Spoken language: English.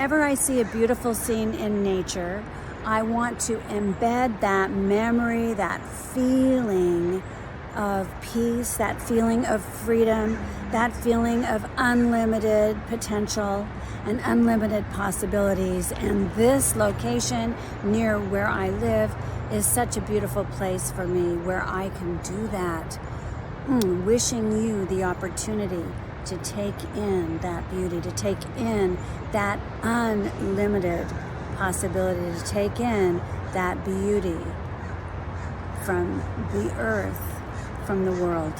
whenever I see a beautiful scene in nature, I want to embed that memory, that feeling of peace, that feeling of freedom, that feeling of unlimited potential and unlimited possibilities. And this location near where I live is such a beautiful place for me where I can do that. Wishing you the opportunity to take in that beauty, to take in that unlimited possibility, to take in that beauty from the earth, from the world.